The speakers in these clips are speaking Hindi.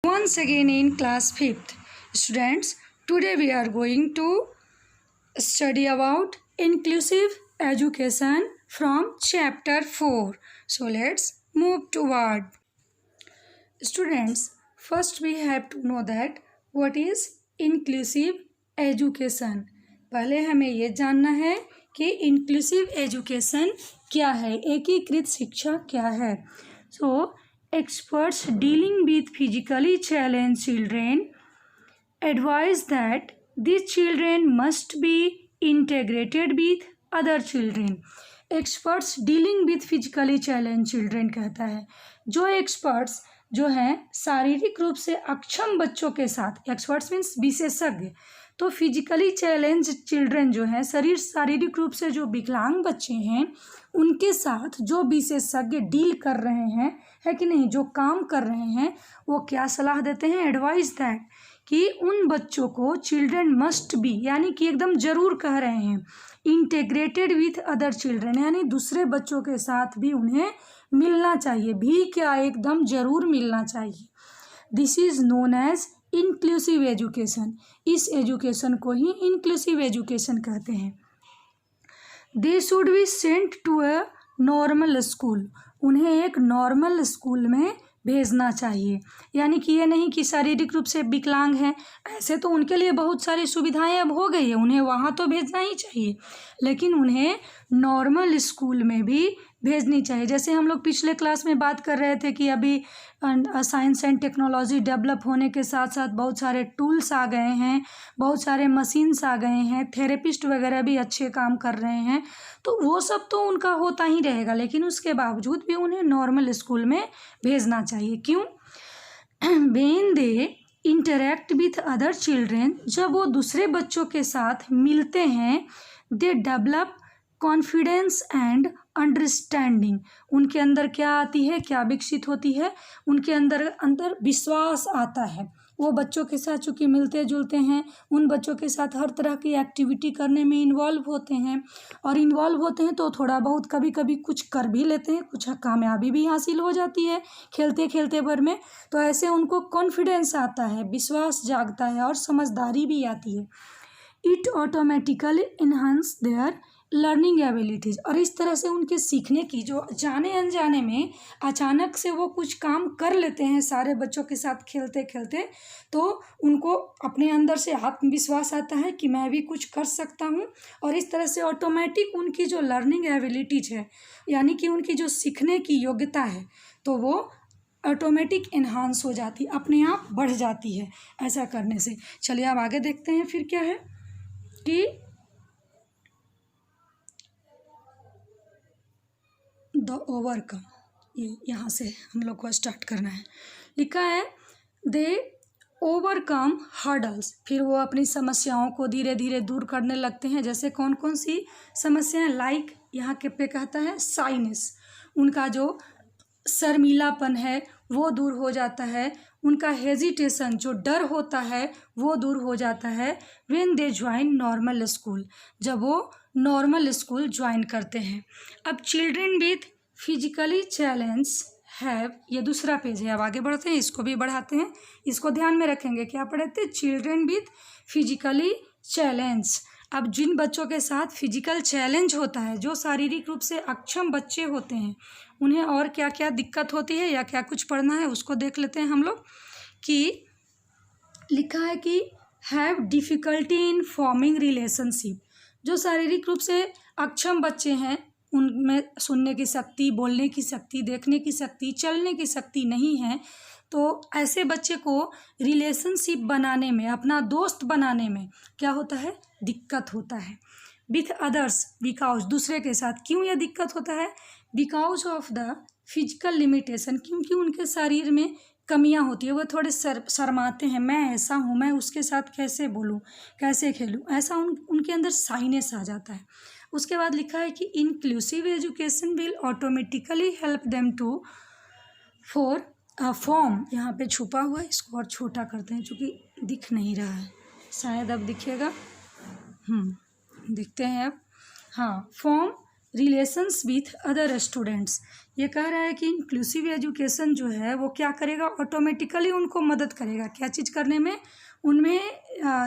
Once again in class 5th. Students, today we are going to study about inclusive education from chapter 4. So let's move toward. Students, first we have to know that what is inclusive education. पहले हमें ये जानना है कि inclusive education क्या है, एकीकृत शिक्षा क्या है. So experts dealing with physically challenged children advise that these children must be integrated with other children. Experts dealing with physically challenged children कहता है जो एक्सपर्ट्स जो हैं शारीरिक रूप से अक्षम बच्चों के साथ, एक्सपर्ट्स मीन्स विशेषज्ञ, तो फिजिकली चैलेंज चिल्ड्रन जो हैं शारीरिक रूप से जो विकलांग बच्चे हैं उनके साथ जो विशेषज्ञ डील कर रहे हैं, है कि नहीं, जो काम कर रहे हैं, वो क्या सलाह देते हैं, एडवाइस दैट कि उन बच्चों को चिल्ड्रन मस्ट बी, यानी कि एकदम ज़रूर कह रहे हैं, इंटेग्रेटेड विथ अदर चिल्ड्रन, यानी दूसरे बच्चों के साथ भी उन्हें मिलना चाहिए, भी क्या एकदम ज़रूर मिलना चाहिए. This is known as inclusive education. इस एजुकेशन को ही इंक्लूसिव एजुकेशन कहते हैं. They should be sent to a normal school. उन्हें एक नॉर्मल स्कूल में भेजना चाहिए, यानी कि ये नहीं कि शारीरिक रूप से विकलांग हैं, ऐसे तो उनके लिए बहुत सारी सुविधाएं अब हो गई है, उन्हें वहाँ तो भेजना ही चाहिए, लेकिन उन्हें नॉर्मल स्कूल में भी भेजनी चाहिए. जैसे हम लोग पिछले क्लास में बात कर रहे थे कि अभी साइंस एंड टेक्नोलॉजी डेवलप होने के साथ साथ बहुत सारे टूल्स आ गए हैं, बहुत सारे मशीन्स आ गए हैं, थेरेपिस्ट वगैरह भी अच्छे काम कर रहे हैं, तो वो सब तो उनका होता ही रहेगा, लेकिन उसके बावजूद भी उन्हें नॉर्मल स्कूल में भेजना चाहिए. क्यों? When they interact with other children, जब वो दूसरे बच्चों के साथ मिलते हैं, they develop confidence and understanding. उनके अंदर क्या आती है, क्या विकसित होती है, उनके अंदर विश्वास आता है. वो बच्चों के साथ चूँकि मिलते जुलते हैं, उन बच्चों के साथ हर तरह की एक्टिविटी करने में इन्वॉल्व होते हैं, और इन्वॉल्व होते हैं तो थोड़ा बहुत कभी कभी कुछ कर भी लेते हैं, कुछ कामयाबी भी हासिल हो जाती है खेलते खेलते भर में, तो ऐसे उनको कॉन्फिडेंस आता है, विश्वास जागता है और समझदारी भी आती है. It automatically enhance there learning abilities. और इस तरह से उनके सीखने की, जो जाने अनजाने में अचानक से वो कुछ काम कर लेते हैं सारे बच्चों के साथ खेलते खेलते, तो उनको अपने अंदर से आत्मविश्वास आता है कि मैं भी कुछ कर सकता हूँ, और इस तरह से ऑटोमेटिक उनकी जो लर्निंग एबिलिटीज है, यानी कि उनकी जो सीखने की योग्यता है, तो वो ऑटोमेटिक इन्हांस हो जाती, अपने आप बढ़ जाती है ऐसा करने से. चलिए अब आगे देखते हैं फिर क्या है कि द ओवरकम. ये यहाँ से हम लोग को स्टार्ट करना है. लिखा है दे ओवरकम हर्डल्स. फिर वो अपनी समस्याओं को धीरे धीरे दूर करने लगते हैं. जैसे कौन कौन सी समस्याएं, लाइक यहाँ के पे कहता है साइनेस, उनका जो शर्मीलापन है वो दूर हो जाता है, उनका हेजिटेशन, जो डर होता है वो दूर हो जाता है. When they join normal school, जब वो नॉर्मल स्कूल ज्वाइन करते हैं. अब children with physically challenge have, ये दूसरा पेज है. अब आगे बढ़ते हैं, इसको भी बढ़ाते हैं, इसको ध्यान में रखेंगे. क्या पढ़े थे? Children with physically challenge. अब जिन बच्चों के साथ फिजिकल चैलेंज होता है, जो शारीरिक रूप से अक्षम बच्चे होते हैं, उन्हें और क्या क्या दिक्कत होती है या क्या कुछ पढ़ना है उसको देख लेते हैं हम लोग. कि लिखा है कि have difficulty in forming relationship. जो शारीरिक रूप से अक्षम बच्चे हैं, उनमें सुनने की शक्ति, बोलने की शक्ति, देखने की शक्ति, चलने की शक्ति नहीं है, तो ऐसे बच्चे को रिलेशनशिप बनाने में, अपना दोस्त बनाने में क्या होता है, दिक्कत होता है. विथ अदर्स, बिकॉज, दूसरे के साथ. क्यों यह दिक्कत होता है? Because of the physical limitation, क्योंकि उनके शरीर में कमियां होती है, वो थोड़े शर्माते हैं, मैं ऐसा हूँ, मैं उसके साथ कैसे बोलूँ, कैसे खेलूँ, ऐसा उनके अंदर साइनेस आ जाता है. उसके बाद लिखा है कि inclusive education will automatically help them to perform. यहाँ पे छुपा हुआ है, इसको और छोटा करते हैं क्योंकि दिख नहीं रहा है, शायद अब दिखेगा. दिखते हैं अब. हाँ, form relations with other students, ये कह रहा है कि इंक्लूसिव एजुकेशन जो है वो क्या करेगा, ऑटोमेटिकली उनको मदद करेगा क्या चीज़ करने में, उनमें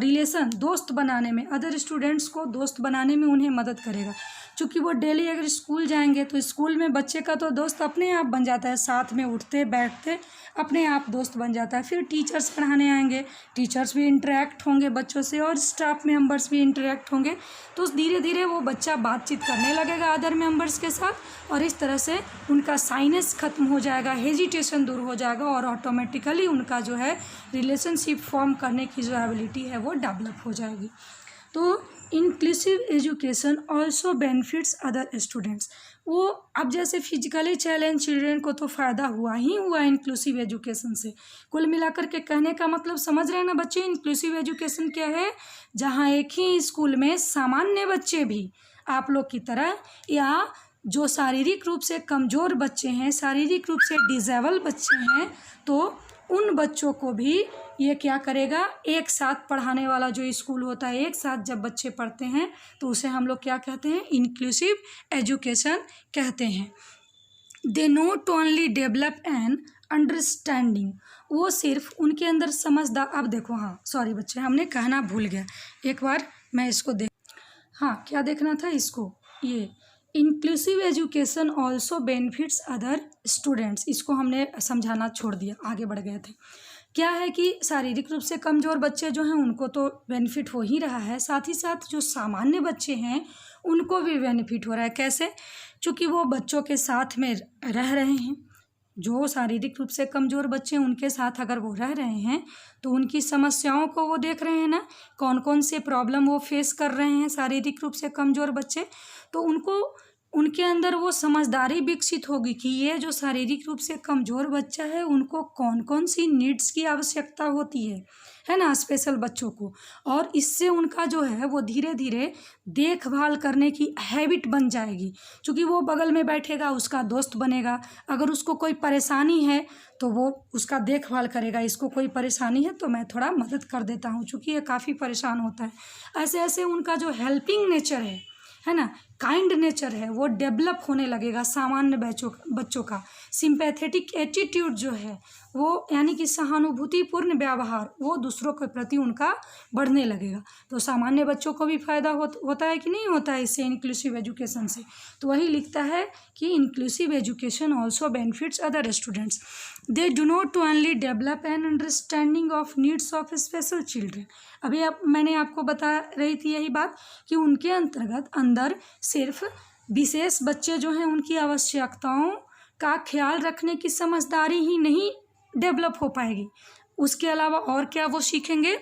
रिलेशन, दोस्त बनाने में, अदर स्टूडेंट्स को दोस्त बनाने में उन्हें मदद करेगा। क्योंकि वो डेली अगर स्कूल जाएंगे तो स्कूल में बच्चे का तो दोस्त अपने आप बन जाता है, साथ में उठते बैठते अपने आप दोस्त बन जाता है। फिर टीचर्स पढ़ाने आएंगे, टीचर्स भी इंटरेक्ट होंगे बच्चों से और स्टाफ मेंबर्स भी इंटरेक्ट होंगे, तो धीरे धीरे वो बच्चा बातचीत करने लगेगा अदर मेंबर्स के साथ, और इस तरह से उनका साइनेस ख़त्म हो जाएगा, हेजिटेशन दूर हो जाएगा, और ऑटोमेटिकली उनका जो है रिलेशनशिप फॉर्म करने की जो एबिलिटी है वो डेवलप हो जाएगी। तो inclusive education also benefits other students. वो अब जैसे फिजिकली चैलेंज चिल्ड्रेन को तो फ़ायदा हुआ ही हुआ इंक्लूसिव एजुकेशन से। कुल मिलाकर के कहने का मतलब समझ रहे हैं ना बच्चे, इंक्लूसिव एजुकेशन क्या है, जहाँ एक ही स्कूल में सामान्य बच्चे भी आप लोग की तरह, या जो शारीरिक रूप से कमज़ोर बच्चे हैं, शारीरिक रूप से डिसेबल बच्चे हैं, तो उन बच्चों को भी ये क्या करेगा, एक साथ पढ़ाने वाला जो स्कूल होता है, एक साथ जब बच्चे पढ़ते हैं तो उसे हम लोग क्या कहते हैं, इंक्लूसिव एजुकेशन कहते हैं। They not only develop an understanding, वो सिर्फ उनके अंदर समझदार, अब देखो, हाँ सॉरी बच्चे, हमने कहना भूल गया, एक बार मैं इसको देख, हाँ क्या देखना था इसको, ये inclusive education also benefits other students, इसको हमने समझाना छोड़ दिया, आगे बढ़ गए थे। क्या है कि शारीरिक रूप से कमज़ोर बच्चे जो हैं उनको तो बेनिफिट हो ही रहा है, साथ ही साथ जो सामान्य बच्चे हैं उनको भी बेनिफिट हो रहा है। कैसे? चूँकि वो बच्चों के साथ में रह रहे हैं, जो शारीरिक रूप से कमज़ोर बच्चे हैं उनके साथ अगर वो रह रहे हैं तो उनकी समस्याओं को वो देख रहे हैं ना, कौन कौन से प्रॉब्लम वो फेस कर रहे हैं शारीरिक रूप से कमज़ोर बच्चे, तो उनको उनके अंदर वो समझदारी विकसित होगी कि ये जो शारीरिक रूप से कमज़ोर बच्चा है उनको कौन कौन सी नीड्स की आवश्यकता होती है ना, स्पेशल बच्चों को, और इससे उनका जो है वो धीरे धीरे देखभाल करने की हैबिट बन जाएगी। क्योंकि वो बगल में बैठेगा, उसका दोस्त बनेगा, अगर उसको कोई परेशानी है तो वो उसका देखभाल करेगा, इसको कोई परेशानी है तो मैं थोड़ा मदद कर देता हूँ क्योंकि ये काफ़ी परेशान होता है। ऐसे ऐसे उनका जो हेल्पिंग नेचर है ना, काइंड नेचर है, वो डेवलप होने लगेगा सामान्य बच्चों का। सिंपैथेटिक एटीट्यूड जो है वो, यानी कि सहानुभूतिपूर्ण व्यवहार, वो दूसरों के प्रति उनका बढ़ने लगेगा। तो सामान्य बच्चों को भी फ़ायदा होता है कि नहीं होता है इससे, इंक्लूसिव एजुकेशन से। तो वही लिखता है कि inclusive education also benefits other students, they do not only develop an understanding of needs of special children. अभी मैंने आपको बता रही थी यही बात कि उनके अंदर सिर्फ विशेष बच्चे जो हैं उनकी आवश्यकताओं का ख्याल रखने की समझदारी ही नहीं डेवलप हो पाएगी, उसके अलावा और क्या वो सीखेंगे,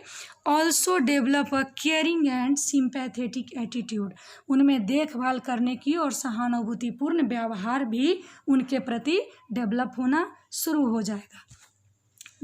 also develop a caring and sympathetic attitude, उनमें देखभाल करने की और सहानुभूतिपूर्ण व्यवहार भी उनके प्रति डेवलप होना शुरू हो जाएगा।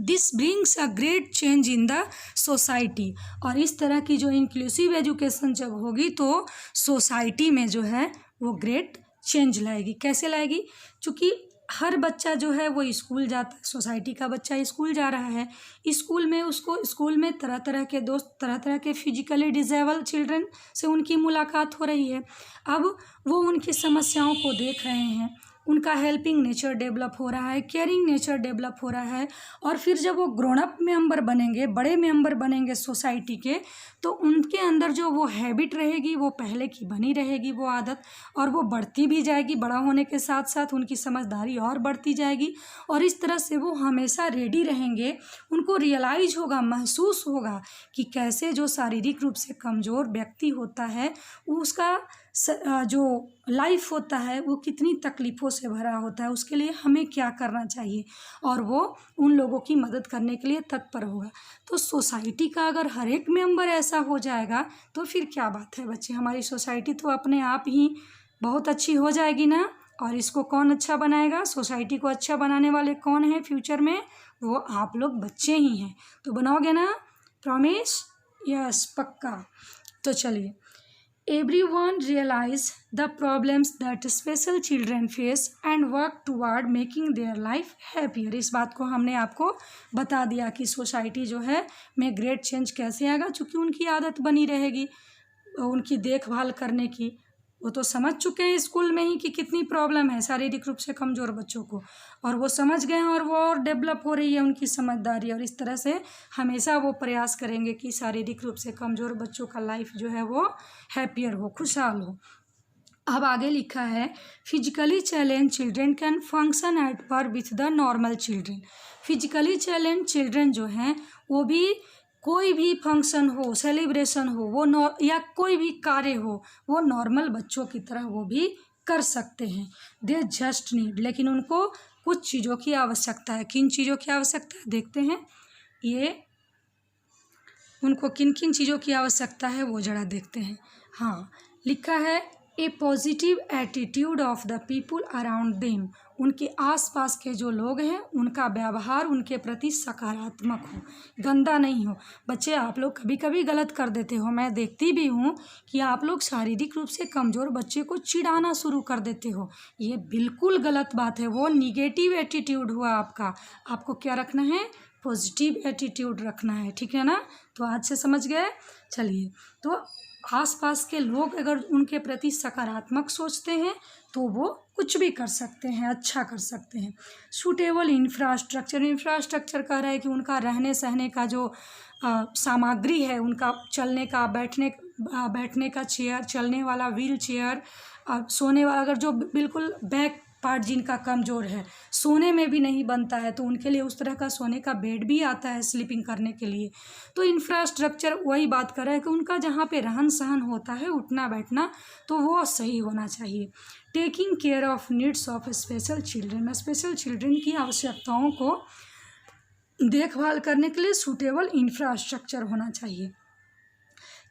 This brings a great change in the society, और इस तरह की जो इंक्लूसिव एजुकेशन जब होगी तो सोसाइटी में जो है वो ग्रेट चेंज लाएगी। कैसे लाएगी? क्योंकि हर बच्चा जो है वो स्कूल जाता है, सोसाइटी का बच्चा स्कूल जा रहा है, स्कूल में उसको स्कूल में तरह तरह के दोस्त, तरह तरह के फिजिकली डिसेबल चिल्ड्रन से उनकी मुलाकात हो रही है। अब वो उनकी समस्याओं को देख रहे हैं, उनका हेल्पिंग नेचर डेवलप हो रहा है, केयरिंग नेचर डेवलप हो रहा है, और फिर जब वो ग्रोन अप मेंबर बनेंगे, बड़े मेंबर बनेंगे सोसाइटी के, तो उनके अंदर जो वो हैबिट रहेगी वो पहले की बनी रहेगी वो आदत, और वो बढ़ती भी जाएगी, बड़ा होने के साथ साथ उनकी समझदारी और बढ़ती जाएगी, और इस तरह से वो हमेशा रेडी रहेंगे। उनको रियलाइज होगा, महसूस होगा कि कैसे जो शारीरिक रूप से कमज़ोर व्यक्ति होता है उसका जो लाइफ होता है वो कितनी तकलीफ़ों से भरा होता है, उसके लिए हमें क्या करना चाहिए, और वो उन लोगों की मदद करने के लिए तत्पर होगा। तो सोसाइटी का अगर हर एक मेंबर ऐसा हो जाएगा तो फिर क्या बात है बच्चे, हमारी सोसाइटी तो अपने आप ही बहुत अच्छी हो जाएगी ना। और इसको कौन अच्छा बनाएगा? सोसाइटी को अच्छा बनाने वाले कौन है फ्यूचर में? वो आप लोग बच्चे ही हैं। तो बनाओगे ना प्रॉमिस? यस, पक्का। तो चलिए, everyone realize the problems that special children face and work toward making their life happier। इस बात को हमने आपको बता दिया कि सोसाइटी जो है में ग्रेट चेंज कैसे आएगा, चूँकि उनकी आदत बनी रहेगी उनकी देखभाल करने की, वो तो समझ चुके हैं स्कूल में ही कि कितनी प्रॉब्लम है शारीरिक रूप से कमज़ोर बच्चों को, और वो समझ गए हैं और वो और डेवलप हो रही है उनकी समझदारी, और इस तरह से हमेशा वो प्रयास करेंगे कि शारीरिक रूप से कमज़ोर बच्चों का लाइफ जो है वो हैप्पियर हो, खुशहाल हो। अब आगे लिखा है physically challenge children can function at par with the normal children. Physically challenge children जो हैं वो भी कोई भी फंक्शन हो, सेलिब्रेशन हो, वो या कोई भी कार्य हो, वो नॉर्मल बच्चों की तरह वो भी कर सकते हैं। दे जस्ट नीड, लेकिन उनको कुछ चीज़ों की आवश्यकता है। किन चीज़ों की आवश्यकता है देखते हैं, ये उनको किन किन चीज़ों की आवश्यकता है वो जरा देखते हैं। हाँ, लिखा है a positive attitude of the people around them. उनके आसपास के जो लोग हैं उनका व्यवहार उनके प्रति सकारात्मक हो, गंदा नहीं हो। बच्चे आप लोग कभी कभी गलत कर देते हो, मैं देखती भी हूँ कि आप लोग शारीरिक रूप से कमज़ोर बच्चे को चिढ़ाना शुरू कर देते हो। ये बिल्कुल गलत बात है, वो निगेटिव एटीट्यूड हुआ आपका। आपको क्या रखना है, पॉजिटिव एटीट्यूड रखना है, ठीक है ना। तो आज से समझ गए। चलिए, तो आसपास के लोग अगर उनके प्रति सकारात्मक सोचते हैं तो वो कुछ भी कर सकते हैं, अच्छा कर सकते हैं। सूटेबल इंफ्रास्ट्रक्चर, इंफ्रास्ट्रक्चर कह रहा है कि उनका रहने सहने का जो सामग्री है, उनका चलने का, बैठने का चेयर, चलने वाला व्हील चेयर, सोने वाला, अगर जो बिल्कुल बैक पार्ट जिनका कमज़ोर है, सोने में भी नहीं बनता है, तो उनके लिए उस तरह का सोने का बेड भी आता है स्लीपिंग करने के लिए। तो इंफ्रास्ट्रक्चर वही बात कर रहा है कि उनका जहाँ पे रहन सहन होता है, उठना बैठना, तो वो सही होना चाहिए। Taking care of needs of special children, special children की आवश्यकताओं को देखभाल करने के लिए सूटेबल इंफ्रास्ट्रक्चर होना चाहिए।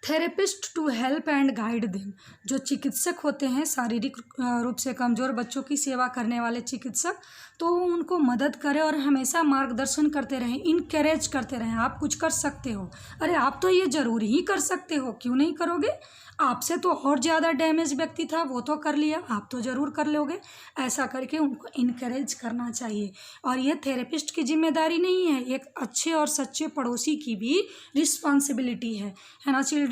Therapist to help and guide them, जो चिकित्सक होते हैं शारीरिक रूप से कमज़ोर बच्चों की सेवा करने वाले चिकित्सक, तो वो उनको मदद करें और हमेशा मार्गदर्शन करते रहें, इनकरेज करते रहें। आप कुछ कर सकते हो, अरे आप तो ये ज़रूर ही कर सकते हो, क्यों नहीं करोगे। आपसे तो और ज़्यादा डैमेज व्यक्ति था, वो तो कर लिया, आप तो ज़रूर कर लोगे। ऐसा करके उनको इनकरेज करना चाहिए। और ये थेरेपिस्ट की जिम्मेदारी नहीं है, एक अच्छे और सच्चे पड़ोसी की भी रिस्पॉन्सिबिलिटी है ना चिल्ड्रेन।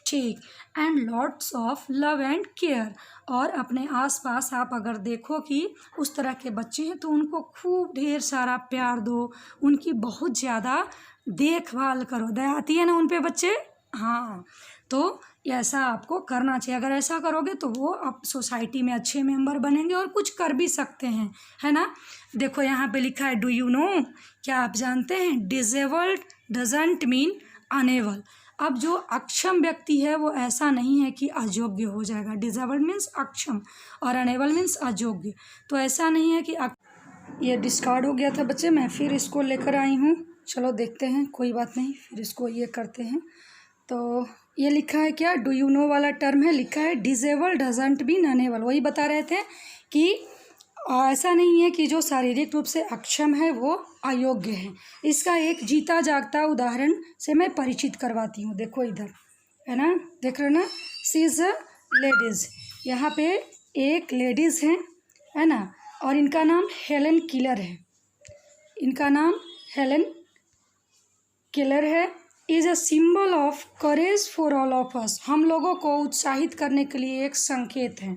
ठीक, and lots of love and care, और अपने आसपास आप अगर देखो कि उस तरह के बच्चे हैं तो उनको खूब ढेर सारा प्यार दो, उनकी बहुत ज़्यादा देखभाल करो। दया आती है ना उन पे बच्चे, हाँ, तो ऐसा आपको करना चाहिए। अगर ऐसा करोगे तो वो आप सोसाइटी में अच्छे मेंबर बनेंगे और कुछ कर भी सकते हैं, है ना। देखो यहाँ पे लिखा है, डू यू नो, क्या आप जानते हैं, डिसेबल्ड डजंट मीन अनेबल। अब जो अक्षम व्यक्ति है वो ऐसा नहीं है कि अयोग्य हो जाएगा। डिसेबल्ड मीन्स अक्षम और अनेबल मीन्स अयोग्य। तो ऐसा नहीं है कि ये डिस्कार्ड हो गया था बच्चे, मैं फिर इसको लेकर आई हूँ। चलो देखते हैं, कोई बात नहीं, फिर इसको ये करते हैं। तो ये लिखा है क्या, डू यू नो वाला टर्म है, लिखा है डिसेबल्ड डजंट मीन अनेबल। वही बता रहे थे कि ऐसा नहीं है कि जो शारीरिक रूप से अक्षम है वो अयोग्य है। इसका एक जीता जागता उदाहरण से मैं परिचित करवाती हूँ। देखो इधर है ना, देख रहे ना, सी इज़ अ लेडीज़। यहाँ पे एक लेडीज़ है ना, और इनका नाम हेलन किलर है। इनका नाम हेलन किलर है। Is a symbol of courage for all of us, हम लोगों को उत्साहित करने के लिए एक संकेत है।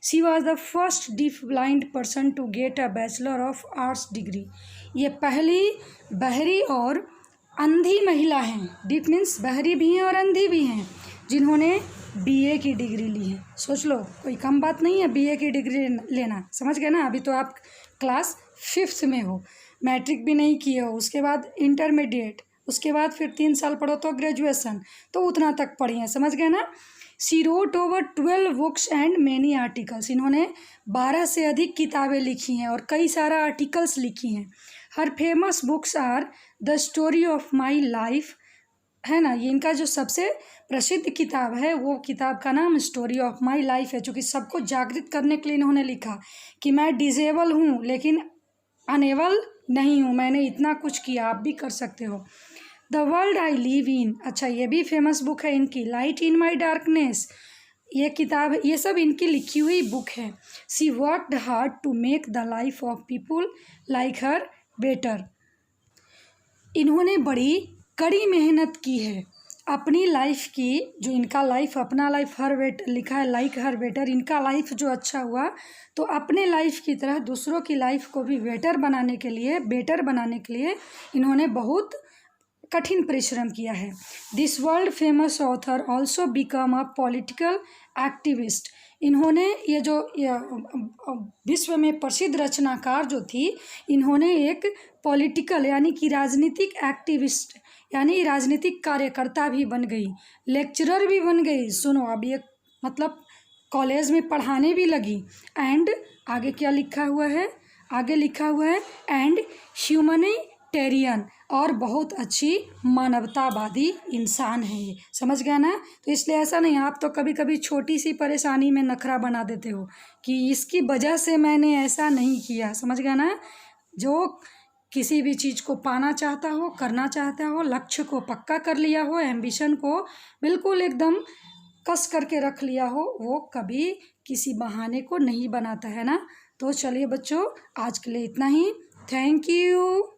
She was the first deaf blind person to get a bachelor of arts degree. ये पहली बहरी और अंधी महिला हैं, डीफ मीन्स बहरी भी हैं और अंधी भी हैं, जिन्होंने बीए की डिग्री ली है। सोच लो, कोई कम बात नहीं है बीए की डिग्री लेना, समझ गए ना। अभी तो आप क्लास 5th में हो, मैट्रिक भी नहीं किए हो, उसके बाद इंटरमीडिएट, उसके बाद फिर 3 साल पढ़ो तो ग्रेजुएशन, तो उतना तक पढ़ी हैं, समझ गए ना। She wrote over 12 books and many articles, इन्होंने 12 से अधिक किताबें लिखी हैं और कई सारा आर्टिकल्स लिखी हैं। हर famous books are the story of my life, है ना। ये इनका जो सबसे प्रसिद्ध किताब है वो किताब का नाम स्टोरी ऑफ माई लाइफ है, क्योंकि सबको जागृत करने के लिए इन्होंने लिखा कि मैं डिसेबल हूँ लेकिन अनेबल नहीं हूँ, मैंने इतना कुछ किया, आप भी कर सकते हो। The world I live in, अच्छा ये भी फेमस बुक है इनकी। लाइट इन माई डार्कनेस, ये किताब, ये सब इनकी लिखी हुई बुक है। She worked hard to make the life of people like her better, इन्होंने बड़ी कड़ी मेहनत की है अपनी लाइफ की, जो इनका लाइफ, अपना लाइफ हर बेटर लिखा है, लाइक हर बेटर, इनका लाइफ जो अच्छा हुआ तो अपने लाइफ की तरह दूसरों की लाइफ को भी बेटर बनाने के लिए इन्होंने बहुत कठिन परिश्रम किया है। This world famous author also become a political activist. इन्होंने विश्व में प्रसिद्ध रचनाकार जो थी, इन्होंने एक पॉलिटिकल यानी कि राजनीतिक एक्टिविस्ट यानी राजनीतिक कार्यकर्ता भी बन गई, लेक्चरर भी बन गई। सुनो, अब ये मतलब कॉलेज में पढ़ाने भी लगी। एंड आगे क्या लिखा हुआ है, आगे लिखा हुआ है एंड ह्यूमनिटेरियन, और बहुत अच्छी मानवतावादी इंसान है ये। समझ गया ना? तो इसलिए ऐसा नहीं, आप तो कभी कभी छोटी सी परेशानी में नखरा बना देते हो कि इसकी वजह से मैंने ऐसा नहीं किया। समझ गया ना? जो किसी भी चीज़ को पाना चाहता हो, करना चाहता हो, लक्ष्य को पक्का कर लिया हो, एम्बिशन को बिल्कुल एकदम कस करके रख लिया हो, वो कभी किसी बहाने को नहीं बनाता है ना। तो चलिए बच्चों, आज के लिए इतना ही। Thank you.